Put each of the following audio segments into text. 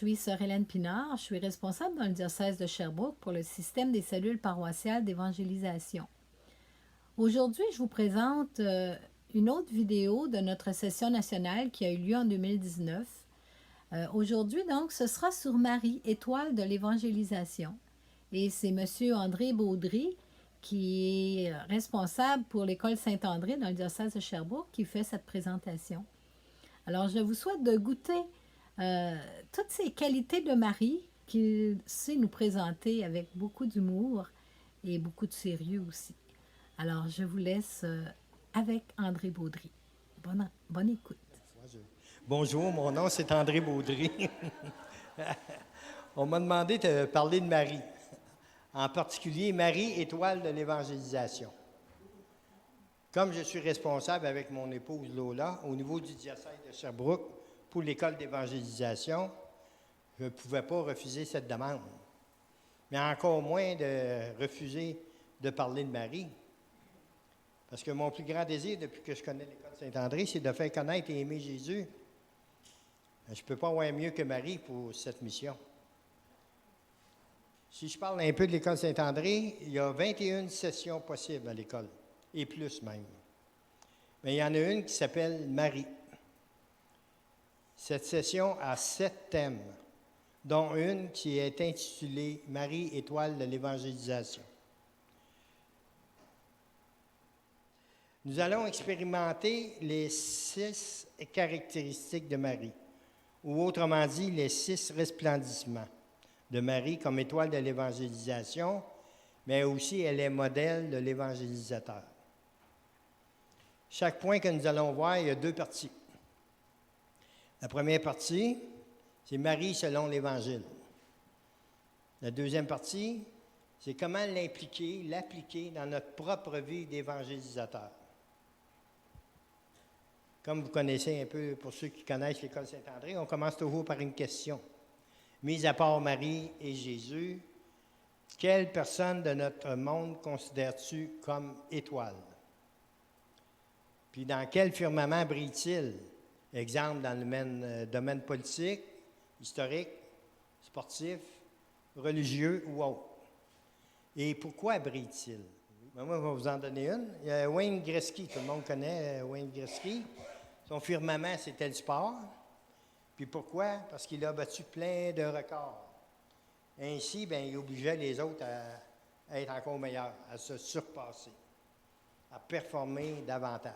suis sœur Hélène Pinard. Je suis responsable dans le diocèse de Sherbrooke pour le système des cellules paroissiales d'évangélisation. Aujourd'hui, je vous présente une autre vidéo de notre session nationale qui a eu lieu en 2019. Aujourd'hui, donc, ce sera sur Marie, étoile de l'évangélisation. Et c'est M. André Baudry, qui est responsable pour l'école Saint-André dans le diocèse de Sherbrooke, qui fait cette présentation. Alors, je vous souhaite de goûter toutes ces qualités de Marie qu'il sait nous présenter avec beaucoup d'humour et beaucoup de sérieux aussi. Alors, je vous laisse avec André Baudry. Bonne écoute. Bonjour, mon nom c'est André Baudry. On m'a demandé de parler de Marie, en particulier Marie, étoile de l'évangélisation. Comme je suis responsable avec mon épouse Lola au niveau du diocèse de Sherbrooke pour l'école d'évangélisation, je ne pouvais pas refuser cette demande. Mais encore moins de refuser de parler de Marie. Parce que mon plus grand désir depuis que je connais l'école Saint-André, c'est de faire connaître et aimer Jésus. Je ne peux pas avoir mieux que Marie pour cette mission. Si je parle un peu de l'école Saint-André, il y a 21 sessions possibles à l'école, et plus même. Mais il y en a une qui s'appelle Marie. Cette session a 7 thèmes, dont une qui est intitulée Marie, étoile de l'évangélisation. Nous allons expérimenter les 6 caractéristiques de Marie, ou autrement dit, les 6 resplendissements de Marie comme étoile de l'évangélisation, mais aussi elle est modèle de l'évangélisateur. Chaque point que nous allons voir, il y a 2 parties. La première partie, c'est Marie selon l'Évangile. La deuxième partie, c'est comment l'appliquer dans notre propre vie d'évangélisateur. Comme vous connaissez un peu, pour ceux qui connaissent l'école Saint-André, on commence toujours par une question. Mis à part Marie et Jésus, quelle personne de notre monde considères-tu comme étoile? Puis dans quel firmament brille-t-il? Exemple, dans le domaine politique, historique, sportif, religieux ou autre. Et pourquoi brille-t-il? Ben moi, je vais vous en donner une. Il y a Wayne Gretzky, tout le monde connaît Wayne Gretzky. Son firmament, c'était le sport. Puis pourquoi? Parce qu'il a battu plein de records. Ainsi, bien, il obligeait les autres à être encore meilleurs, à se surpasser, à performer davantage.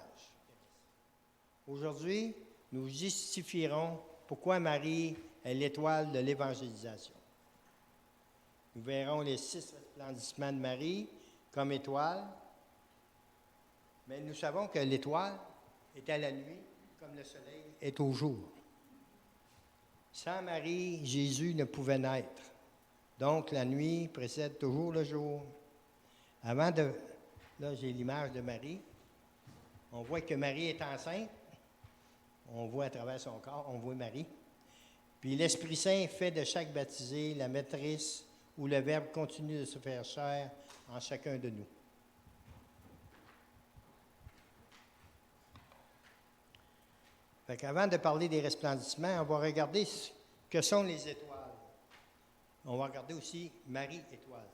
Aujourd'hui, nous justifierons pourquoi Marie est l'étoile de l'évangélisation. Nous verrons les 6 resplendissements de Marie comme étoile, mais nous savons que l'étoile est à la nuit comme le soleil est au jour. Sans Marie, Jésus ne pouvait naître. Donc, la nuit précède toujours le jour. Là, j'ai l'image de Marie. On voit que Marie est enceinte. On voit à travers son corps, on voit Marie. Puis l'Esprit Saint fait de chaque baptisé la maîtrise où le Verbe continue de se faire chair en chacun de nous. Fait qu'avant de parler des resplendissements, on va regarder ce que sont les étoiles. On va regarder aussi Marie étoile.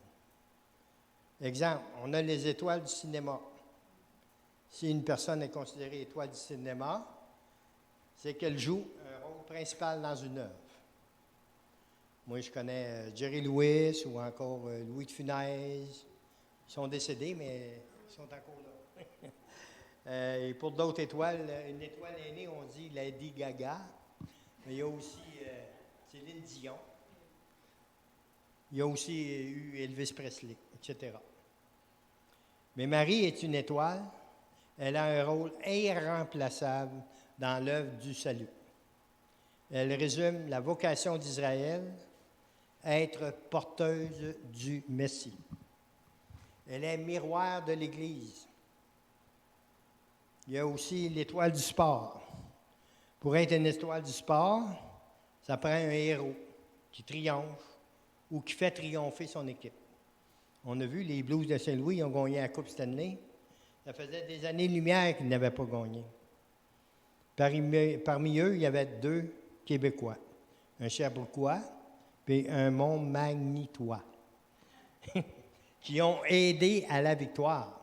Exemple, on a les étoiles du cinéma. Si une personne est considérée étoile du cinéma, c'est qu'elle joue un rôle principal dans une œuvre. Moi, je connais Jerry Lewis ou encore Louis de Funès. Ils sont décédés, mais ils sont encore là. Et pour d'autres étoiles, une étoile aînée, on dit Lady Gaga. Mais il y a aussi Céline Dion. Il y a aussi eu Elvis Presley, etc. Mais Marie est une étoile. Elle a un rôle irremplaçable dans l'œuvre du salut. Elle résume la vocation d'Israël, être porteuse du Messie. Elle est miroir de l'Église. Il y a aussi l'étoile du sport. Pour être une étoile du sport, ça prend un héros qui triomphe ou qui fait triompher son équipe. On a vu, les Blues de Saint-Louis ont gagné la Coupe Stanley. Ça faisait des années-lumière qu'ils n'avaient pas gagné. Parmi eux, il y avait 2 Québécois. un Sherbrookois, puis un Montmagnitois, qui ont aidé à la victoire.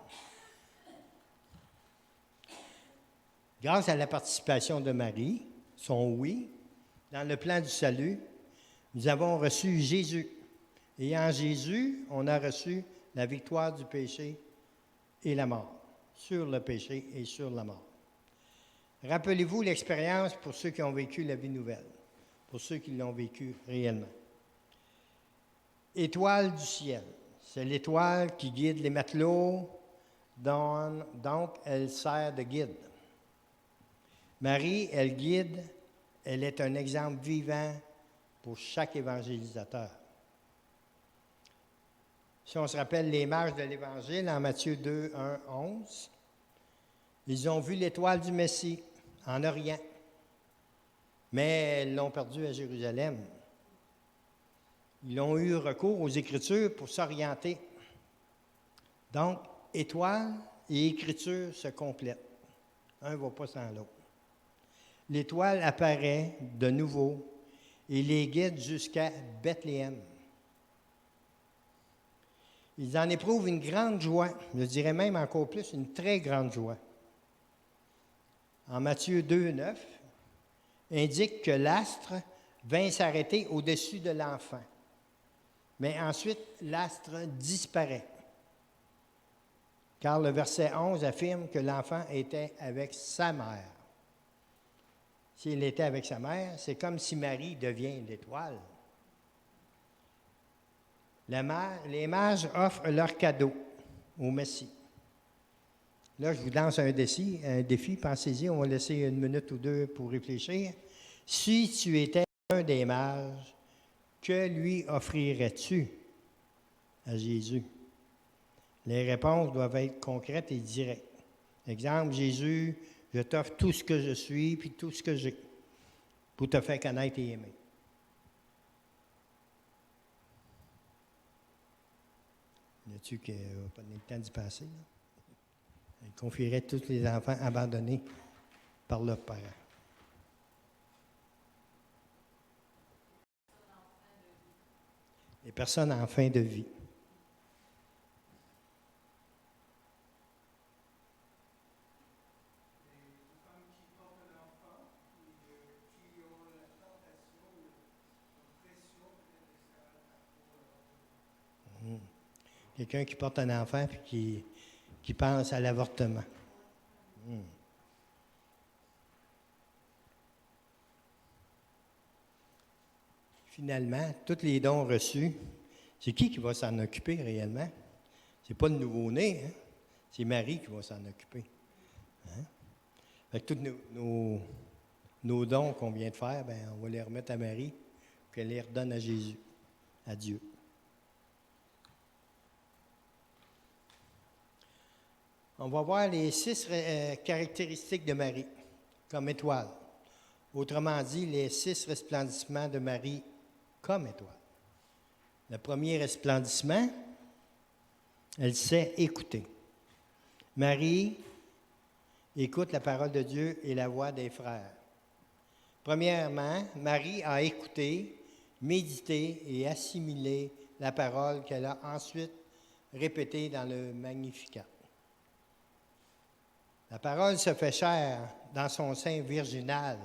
Grâce à la participation de Marie, son oui, dans le plan du salut, nous avons reçu Jésus. Et en Jésus, on a reçu la victoire du péché et la mort, sur le péché et sur la mort. Rappelez-vous l'expérience pour ceux qui ont vécu la vie nouvelle, pour ceux qui l'ont vécu réellement. Étoile du ciel, c'est l'étoile qui guide les matelots, donc elle sert de guide. Marie, elle guide, elle est un exemple vivant pour chaque évangélisateur. Si on se rappelle les mages de l'Évangile en Matthieu 2, 1, 11, ils ont vu l'étoile du Messie en Orient, mais ils l'ont perdue à Jérusalem. Ils ont eu recours aux Écritures pour s'orienter. Donc, étoile et Écriture se complètent. Un ne va pas sans l'autre. L'étoile apparaît de nouveau et les guide jusqu'à Bethléem. Ils en éprouvent une grande joie, je dirais même encore plus, une très grande joie. En Matthieu 2, 9, indique que l'astre vint s'arrêter au-dessus de l'enfant. Mais ensuite, l'astre disparaît. Car le verset 11 affirme que l'enfant était avec sa mère. S'il était avec sa mère, c'est comme si Marie devient l'étoile. Les mages offrent leur cadeau au Messie. Là, je vous lance un défi. Pensez-y, on va laisser une minute ou deux pour réfléchir. Si tu étais un des mages, que lui offrirais-tu à Jésus? Les réponses doivent être concrètes et directes. Exemple, Jésus, je t'offre tout ce que je suis puis tout ce que j'ai pour te faire connaître et aimer. Y a-tu qui n'a pas donné le temps d'y passer? Là? Il confierait tous les enfants abandonnés par leurs parents. Les personnes en fin de vie. Quelqu'un qui porte un enfant et qui pense à l'avortement. Finalement, tous les dons reçus, c'est qui va s'en occuper réellement? Ce n'est pas le nouveau-né, hein? C'est Marie qui va s'en occuper. Hein? Fait que tous nos dons qu'on vient de faire, on va les remettre à Marie, puis elle les redonne à Jésus, à Dieu. On va voir les 6 caractéristiques de Marie comme étoile. Autrement dit, les 6 resplendissements de Marie comme étoile. Le premier resplendissement, elle sait écouter. Marie écoute la parole de Dieu et la voix des frères. Premièrement, Marie a écouté, médité et assimilé la parole qu'elle a ensuite répétée dans le Magnificat. La parole se fait chair dans son sein virginal,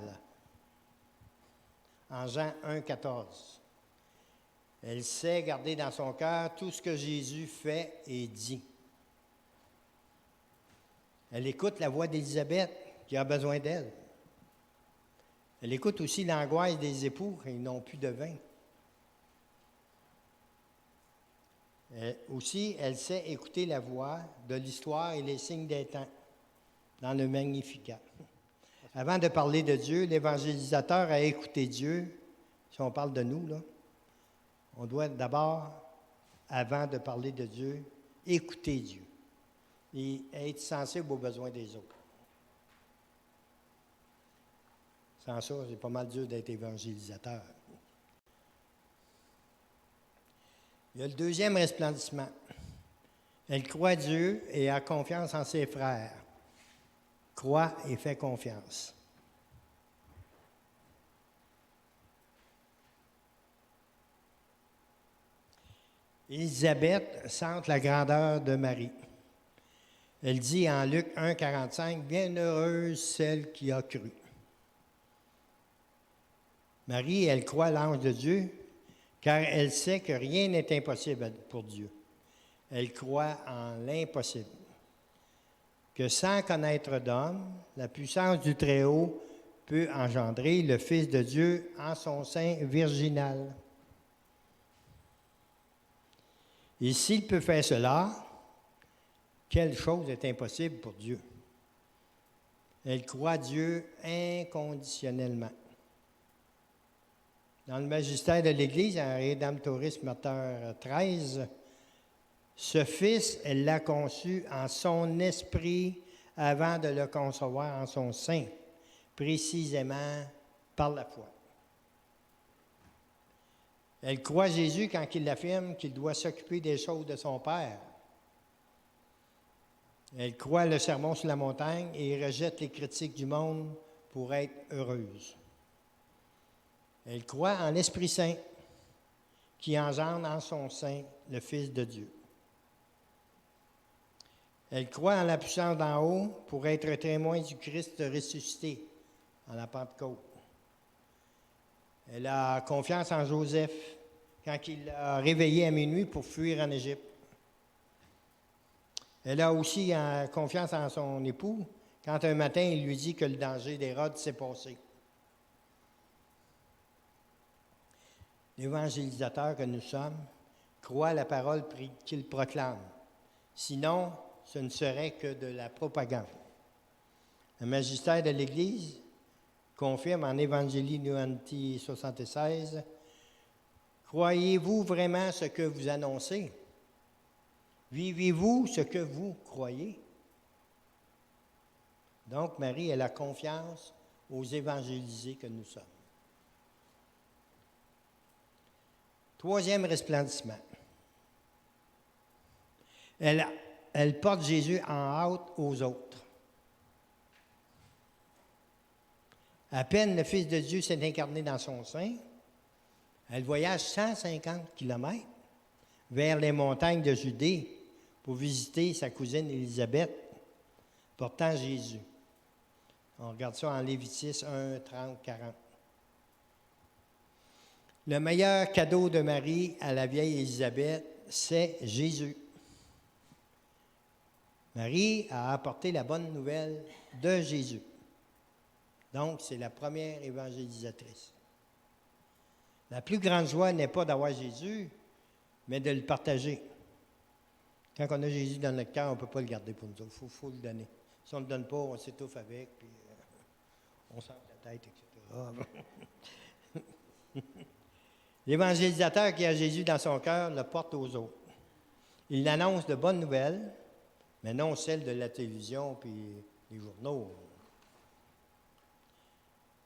en Jean 1, 14. Elle sait garder dans son cœur tout ce que Jésus fait et dit. Elle écoute la voix d'Élisabeth qui a besoin d'elle. Elle écoute aussi l'angoisse des époux qui n'ont plus de vin. Aussi, elle sait écouter la voix de l'histoire et les signes des temps dans le Magnificat. Avant de parler de Dieu, l'évangélisateur a écouté Dieu. Si on parle de nous, là, on doit d'abord, avant de parler de Dieu, écouter Dieu et être sensible aux besoins des autres. Sans ça, c'est pas mal dur d'être évangélisateur. Il y a le deuxième resplendissement. Elle croit Dieu et a confiance en ses frères. Croit et fait confiance. Élisabeth sente la grandeur de Marie. Elle dit en Luc 1, 45, « Bienheureuse celle qui a cru. » Marie, elle croit l'ange de Dieu, car elle sait que rien n'est impossible pour Dieu. Elle croit en l'impossible, que sans connaître d'homme, la puissance du Très-Haut peut engendrer le Fils de Dieu en son sein virginal. Et s'il peut faire cela, quelle chose est impossible pour Dieu? Elle croit Dieu inconditionnellement. Dans le magistère de l'Église, en Redemptoris Mater 13, ce Fils, elle l'a conçu en son esprit avant de le concevoir en son sein, précisément par la foi. Elle croit Jésus quand il affirme qu'il doit s'occuper des choses de son Père. Elle croit le sermon sur la montagne et rejette les critiques du monde pour être heureuse. Elle croit en l'Esprit Saint qui engendre en son sein le Fils de Dieu. Elle croit en la puissance d'en haut pour être témoin du Christ ressuscité en la Pentecôte. Elle a confiance en Joseph quand il l'a réveillé à minuit pour fuir en Égypte. Elle a aussi confiance en son époux quand un matin il lui dit que le danger d'Hérode s'est passé. L'évangélisateur que nous sommes croit la parole qu'il proclame. Sinon, ce ne serait que de la propagande. Le magistère de l'Église confirme en Evangelii Nuanti 76, « Croyez-vous vraiment ce que vous annoncez? Vivez-vous ce que vous croyez? » Donc, Marie, elle a confiance aux évangélisés que nous sommes. Troisième resplendissement. Elle porte Jésus en hâte aux autres. À peine le Fils de Dieu s'est incarné dans son sein, elle voyage 150 kilomètres vers les montagnes de Judée pour visiter sa cousine Élisabeth, portant Jésus. On regarde ça en Lévitique 1, 30, 40. Le meilleur cadeau de Marie à la vieille Élisabeth, c'est Jésus. Marie a apporté la bonne nouvelle de Jésus. Donc, c'est la première évangélisatrice. La plus grande joie n'est pas d'avoir Jésus, mais de le partager. Quand on a Jésus dans notre cœur, on ne peut pas le garder pour nous autres. Il faut le donner. Si on ne le donne pas, on s'étouffe avec, puis on sent la tête, etc. L'évangélisateur qui a Jésus dans son cœur le porte aux autres. Il annonce de bonnes nouvelles, mais non celles de la télévision puis les journaux.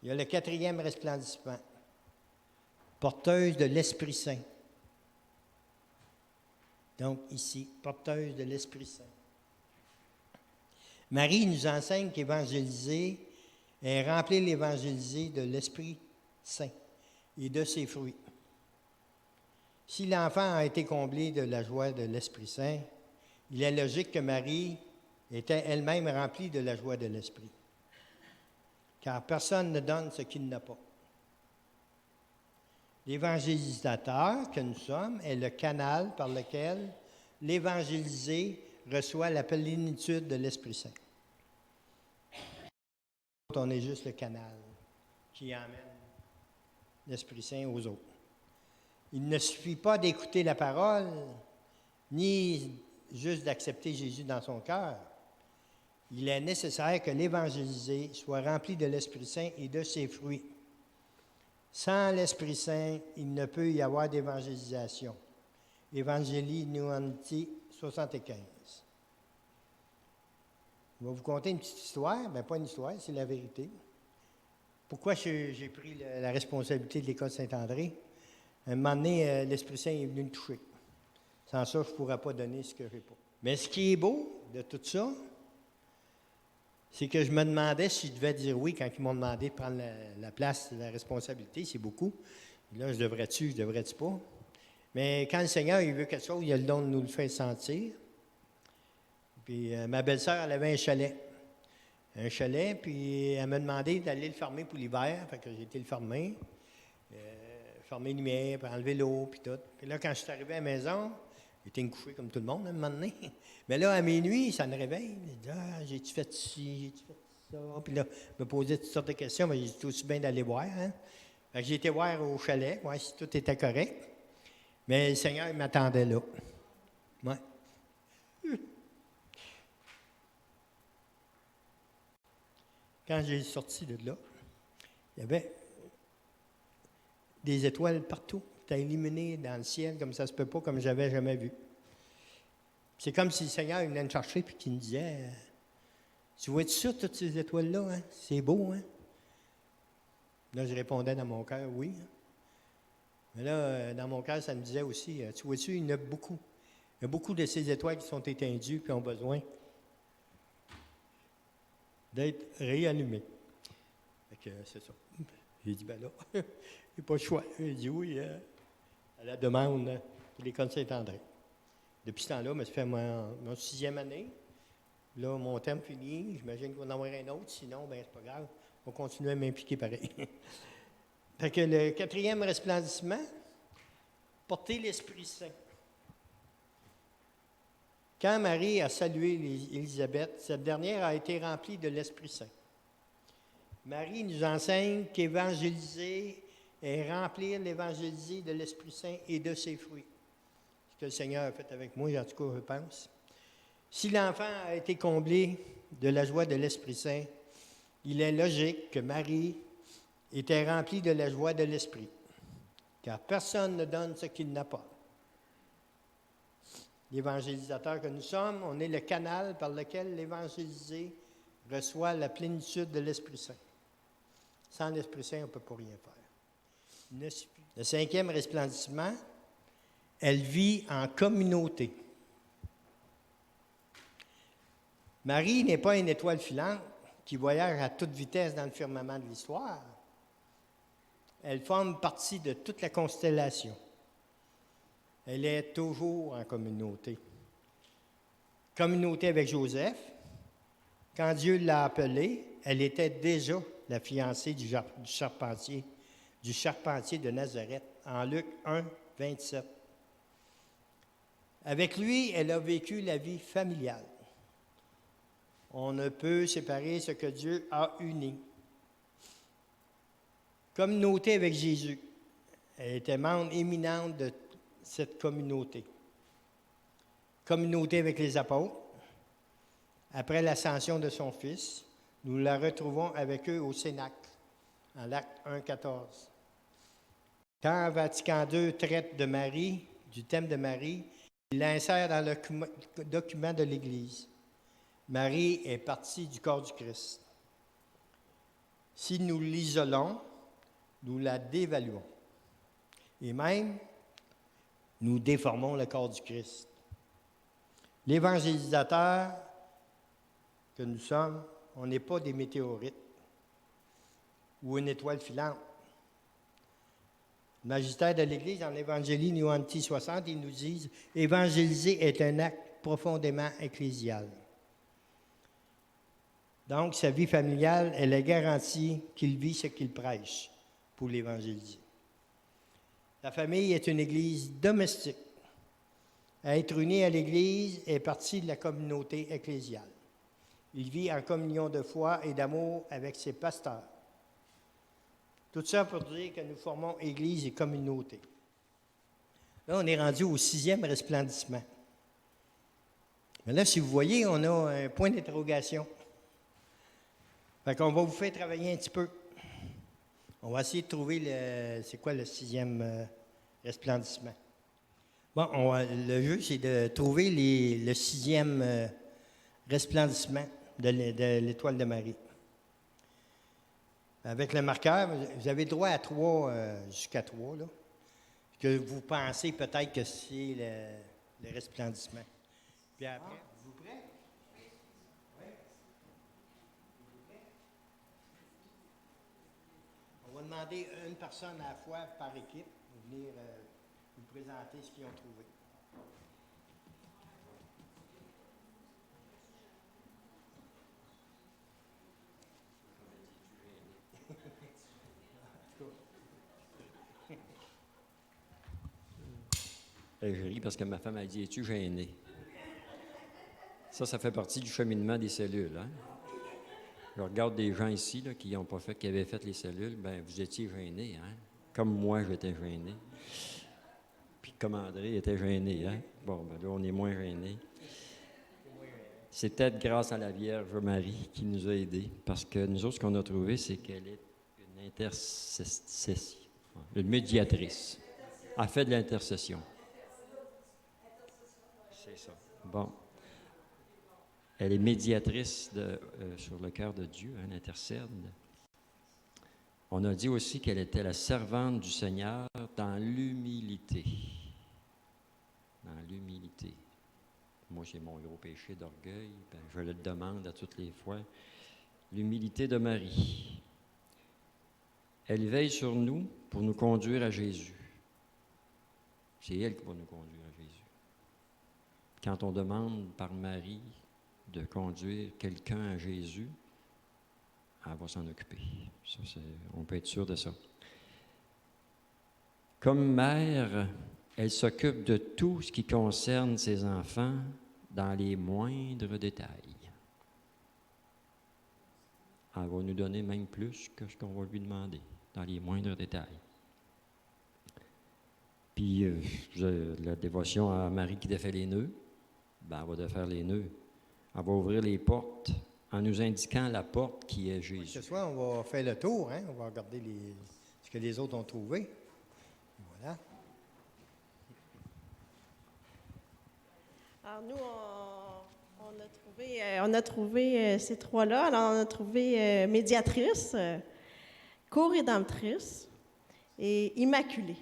Il y a le quatrième resplendissement, porteuse de l'Esprit Saint. Donc ici, porteuse de l'Esprit Saint. Marie nous enseigne qu'évangéliser est remplir l'évangélisé de l'Esprit Saint et de ses fruits. Si l'enfant a été comblé de la joie de l'Esprit Saint, il est logique que Marie était elle-même remplie de la joie de l'Esprit. Car personne ne donne ce qu'il n'a pas. L'évangélisateur que nous sommes est le canal par lequel l'évangélisé reçoit la plénitude de l'Esprit Saint. On est juste le canal qui emmène l'Esprit Saint aux autres. Il ne suffit pas d'écouter la parole, ni juste d'accepter Jésus dans son cœur. Il est nécessaire que l'évangélisé soit rempli de l'Esprit Saint et de ses fruits. Sans l'Esprit Saint, il ne peut y avoir d'évangélisation. Evangelii Nuanti 75. Je vais vous conter une petite histoire, mais pas une histoire, c'est la vérité. Pourquoi j'ai pris la responsabilité de l'École Saint-André? Un moment donné, l'Esprit Saint est venu me toucher. Sans ça, je ne pourrais pas donner ce que je n'ai pas. Mais ce qui est beau de tout ça, c'est que je me demandais si je devais dire oui quand ils m'ont demandé de prendre la place, la responsabilité, c'est beaucoup. Là, je devrais-tu pas? Mais quand le Seigneur il veut quelque chose, il a le don de nous le faire sentir. Puis ma belle-sœur, elle avait un chalet. Un chalet, puis elle m'a demandé d'aller le fermer pour l'hiver. Fait que j'ai été le fermer. Fermer les lumières, puis enlever l'eau, puis tout. Puis là, quand je suis arrivé à la maison, j'étais couché comme tout le monde, à un moment donné. Mais là, à minuit, ça me réveille. Je dis, j'ai-tu fait ci, j'ai-tu fait ça? Puis là, je me posais toutes sortes de questions, mais j'ai dit, aussi bien d'aller voir. Hein? Fait que j'ai été voir au chalet, voir si tout était correct. Mais le Seigneur, il m'attendait là. Ouais. Quand j'ai sorti de là, il y avait des étoiles partout. C'était illuminé dans le ciel comme ça se peut pas, comme j'avais jamais vu. C'est comme si le Seigneur venait me chercher et qu'il me disait, tu vois-tu ça, toutes ces étoiles-là? Hein? C'est beau, hein? Là, je répondais dans mon cœur, oui. Mais là, dans mon cœur, ça me disait aussi, tu vois-tu, il y en a beaucoup. Il y a beaucoup de ces étoiles qui sont éteindues et ont besoin d'être réallumées. Fait que c'est ça. J'ai dit, ben là, il n'y a pas le choix. J'ai dit oui à la demande de l'École Saint-André. Depuis ce temps-là, ça fait mon 6e année. Là, mon terme fini. J'imagine qu'on va en avoir un autre. Sinon, ben c'est pas grave. On va continuer à m'impliquer pareil. Fait que le 4e resplendissement, porter l'Esprit Saint. Quand Marie a salué Élisabeth, cette dernière a été remplie de l'Esprit Saint. Marie nous enseigne qu'évangéliser est remplir l'évangélisé de l'Esprit Saint et de ses fruits. Ce que le Seigneur a fait avec moi, en tout cas, je pense. Si l'enfant a été comblé de la joie de l'Esprit Saint, il est logique que Marie était remplie de la joie de l'Esprit, car personne ne donne ce qu'il n'a pas. L'évangélisateur que nous sommes, on est le canal par lequel l'évangélisé reçoit la plénitude de l'Esprit Saint. Sans l'Esprit Saint, on ne peut pas rien faire. Le 5e resplendissement, elle vit en communauté. Marie n'est pas une étoile filante qui voyage à toute vitesse dans le firmament de l'histoire. Elle forme partie de toute la constellation. Elle est toujours en communauté. Communauté avec Joseph. Quand Dieu l'a appelée, elle était déjà la fiancée du charpentier de Nazareth, en Luc 1, 27. Avec lui, elle a vécu la vie familiale. On ne peut séparer ce que Dieu a uni. Communauté avec Jésus. Elle était membre éminente de cette communauté. Communauté avec les apôtres. Après l'ascension de son Fils, nous la retrouvons avec eux au Cénacle, en l'acte 1, 14. Quand Vatican II traite de Marie, du thème de Marie, il l'insère dans le document de l'Église. Marie est partie du corps du Christ. Si nous l'isolons, nous la dévaluons. Et même, nous déformons le corps du Christ. L'évangélisateur que nous sommes, on n'est pas des météorites ou une étoile filante. Le magistère de l'Église, dans l'Évangélie Nuanti 60, ils nous disent « Évangéliser est un acte profondément ecclésial ». Donc, sa vie familiale, elle est garantie qu'il vit ce qu'il prêche pour l'évangéliser. La famille est une Église domestique. Être uni à l'Église est partie de la communauté ecclésiale. Il vit en communion de foi et d'amour avec ses pasteurs. Tout ça pour dire que nous formons Église et communauté. Là, on est rendu au 6e resplendissement. Mais là, si vous voyez, on a un point d'interrogation. Fait qu'on va vous faire travailler un petit peu. On va essayer de trouver c'est quoi le 6e resplendissement. Bon, le jeu, c'est de trouver le 6e resplendissement de l'étoile de Marie. Avec le marqueur, vous avez droit à 3, jusqu'à 3, là, que vous pensez peut-être que c'est le resplendissement. Puis après, vous prêts? Oui. On va demander une personne à la fois par équipe. Venir vous présenter ce qu'ils ont trouvé. Je ris parce que ma femme a dit: es-tu gêné? Ça fait partie du cheminement des cellules. Hein? Je regarde des gens ici là, qui avaient fait les cellules. Ben, vous étiez gênés, hein? Comme moi, j'étais gêné. Puis comme André était gêné. Hein? Bon, ben là, on est moins gênés. C'est peut-être grâce à la Vierge Marie qui nous a aidés. Parce que nous autres, ce qu'on a trouvé, c'est qu'elle est une intercession, une médiatrice. Elle fait de l'intercession. C'est ça. Bon. Elle est médiatrice sur le cœur de Dieu, elle intercède. On a dit aussi qu'elle était la servante du Seigneur dans l'humilité. Dans l'humilité. Moi, j'ai mon gros péché d'orgueil, ben, je le demande à toutes les fois. L'humilité de Marie. Elle veille sur nous pour nous conduire à Jésus. C'est elle qui va nous conduire à Jésus. Quand on demande par Marie de conduire quelqu'un à Jésus, elle va s'en occuper. Ça, on peut être sûr de ça. Comme mère, elle s'occupe de tout ce qui concerne ses enfants dans les moindres détails. Elle va nous donner même plus que ce qu'on va lui demander, dans les moindres détails. Puis, la dévotion à Marie qui défait les nœuds, ben, elle va défaire les nœuds. Elle va ouvrir les portes en nous indiquant la porte qui est Jésus. Ce soir, on va faire le tour, hein? On va regarder ce que les autres ont trouvé. Voilà. Alors nous, on a trouvé ces trois-là. Alors on a trouvé médiatrice, co-rédemptrice et immaculée.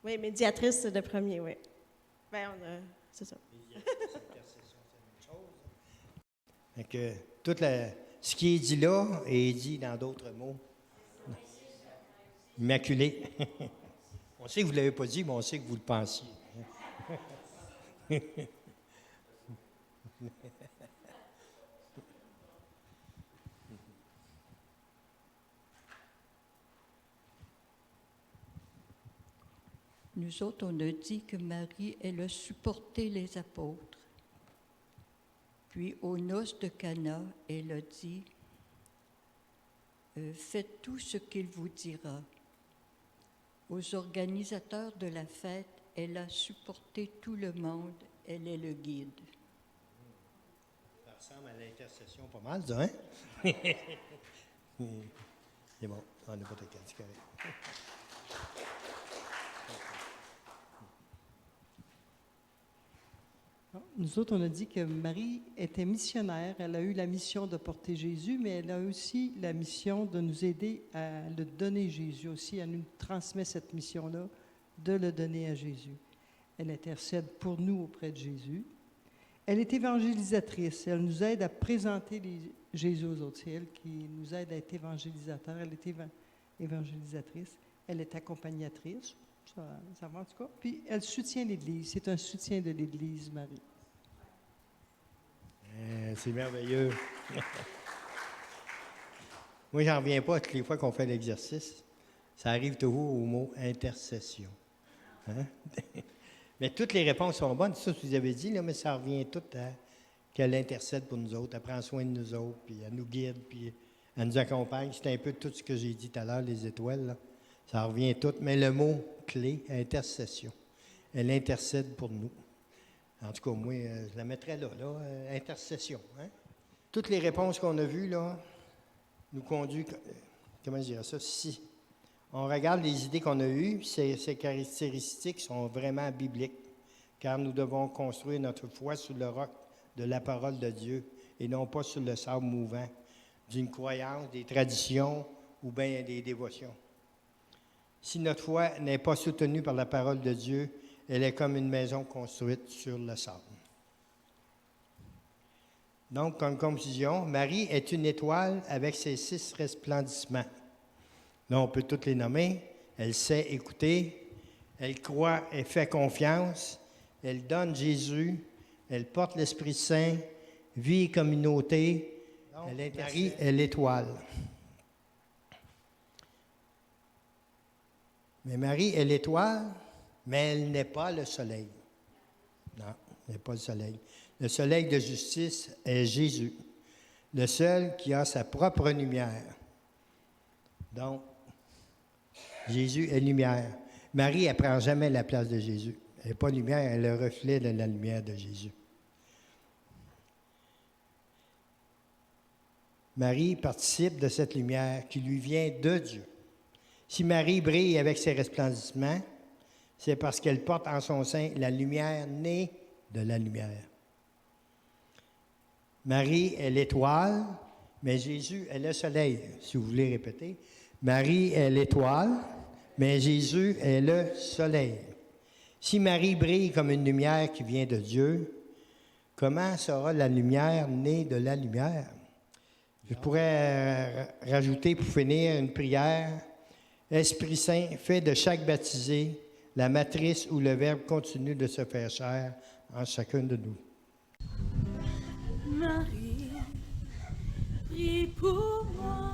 Oui, médiatrice, c'est le premier, oui. Bien, c'est ça. Donc, ce qui est dit là est dit dans d'autres mots. Immaculé. On sait que vous ne l'avez pas dit, mais on sait que vous le pensiez. Nous autres, on a dit que Marie, elle a supporté les apôtres. Puis, aux noces de Cana, elle a dit « Faites tout ce qu'il vous dira ». Aux organisateurs de la fête, elle a supporté tout le monde. Elle est le guide. Ça ressemble à l'intercession pas mal, ça, hein? C'est bon, on n'a pas de cas, c'est correct. Nous autres, on a dit que Marie était missionnaire. Elle a eu la mission de porter Jésus, mais elle a aussi la mission de nous aider à le donner Jésus aussi. Elle nous transmet cette mission-là de le donner à Jésus. Elle intercède pour nous auprès de Jésus. Elle est évangélisatrice. Elle nous aide à présenter Jésus aux autres. C'est elle qui nous aide à être évangélisateur. Elle est évangélisatrice. Elle est accompagnatrice. Ça va en tout cas. Puis elle soutient l'Église. C'est un soutien de l'Église, Marie. C'est merveilleux. Moi, j'en reviens pas toutes les fois qu'on fait l'exercice. Ça arrive toujours au mot intercession. Hein? Mais toutes les réponses sont bonnes, c'est ça que vous avez dit, là, mais ça revient tout à qu'elle intercède pour nous autres, elle prend soin de nous autres, puis elle nous guide, puis elle nous accompagne. C'est un peu tout ce que j'ai dit tout à l'heure, les étoiles, là. Ça revient tout, mais le mot clé, intercession. Elle intercède pour nous. En tout cas, moi, je la mettrais là, intercession. Hein? Toutes les réponses qu'on a vues, là, nous conduisent, comment je dirais ça, si on regarde les idées qu'on a eues, ces caractéristiques sont vraiment bibliques, car nous devons construire notre foi sur le roc de la parole de Dieu et non pas sur le sable mouvant d'une croyance, des traditions ou bien des dévotions. Si notre foi n'est pas soutenue par la parole de Dieu, elle est comme une maison construite sur le sable. Donc, comme conclusion, Marie est une étoile avec ses 6 resplendissements. Là, on peut toutes les nommer. Elle sait écouter, elle croit et fait confiance, elle donne Jésus, elle porte l'Esprit Saint, vie et communauté. Marie est l'étoile. Mais Marie est l'étoile, mais elle n'est pas le soleil. Non, elle n'est pas le soleil. Le soleil de justice est Jésus, le seul qui a sa propre lumière. Donc, Jésus est lumière. Marie, elle ne prend jamais la place de Jésus. Elle n'est pas lumière, elle est le reflet de la lumière de Jésus. Marie participe de cette lumière qui lui vient de Dieu. Si Marie brille avec ses resplendissements, c'est parce qu'elle porte en son sein la lumière née de la lumière. Marie est l'étoile, mais Jésus est le soleil, si vous voulez répéter. Marie est l'étoile, mais Jésus est le soleil. Si Marie brille comme une lumière qui vient de Dieu, comment sera la lumière née de la lumière? Je pourrais rajouter pour finir une prière. Esprit Saint, fais de chaque baptisé la matrice où le Verbe continue de se faire chair en chacun de nous. Marie, prie pour moi.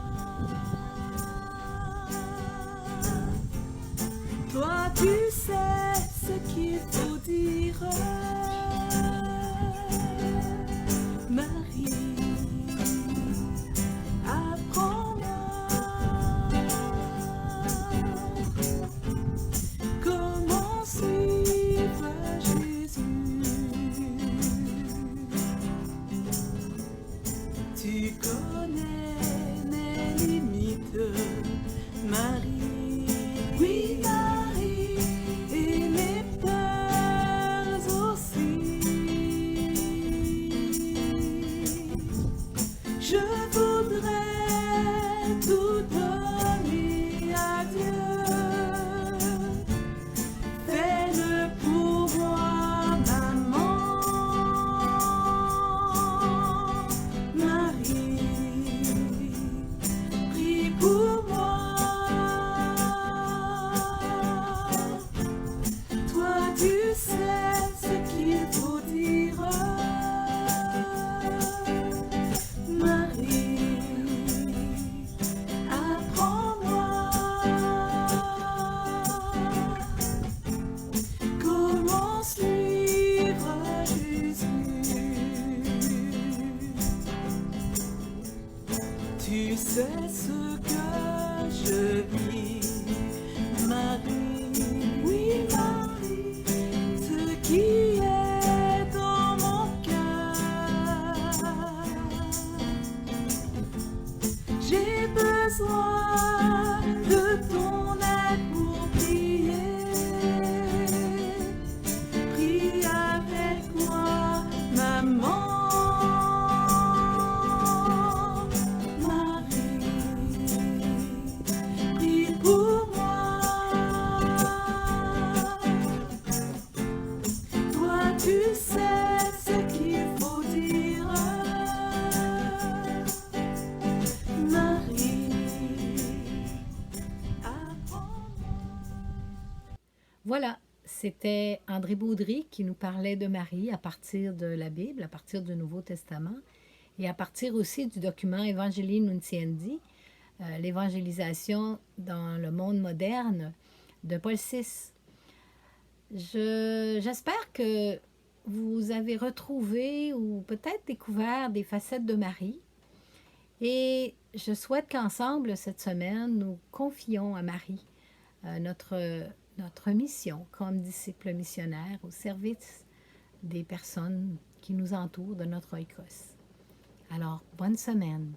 Toi, tu sais ce qu'il faut dire. Marie, apprends-moi comment suivre Jésus. Tu connais mes limites, Marie. Oui, Marie, et mes peurs aussi. Je voudrais tout donner à Dieu. Fais-le pour moi, maman. Marie, prie pour moi. Toi, tu sais ce qu'il faut dire. Marie, apprends-moi comment suivre Jésus. Tu sais ce que je vis, Marie. Oui, Marie, ce qui est dans mon cœur. J'ai besoin de ton aide pour prier. Prie avec moi, maman. Marie, prie pour moi. Toi, tu sais ce qu'il faut dire. Marie, apprends-moi. Voilà, c'était André Baudry qui nous parlait de Marie à partir de la Bible, à partir du Nouveau Testament et à partir aussi du document Evangelii Nuntiandi, l'évangélisation dans le monde moderne de Paul VI. J'espère que vous avez retrouvé ou peut-être découvert des facettes de Marie et je souhaite qu'ensemble, cette semaine, nous confions à Marie notre mission comme disciples missionnaires au service des personnes qui nous entourent de notre oikos. Alors, bonne semaine.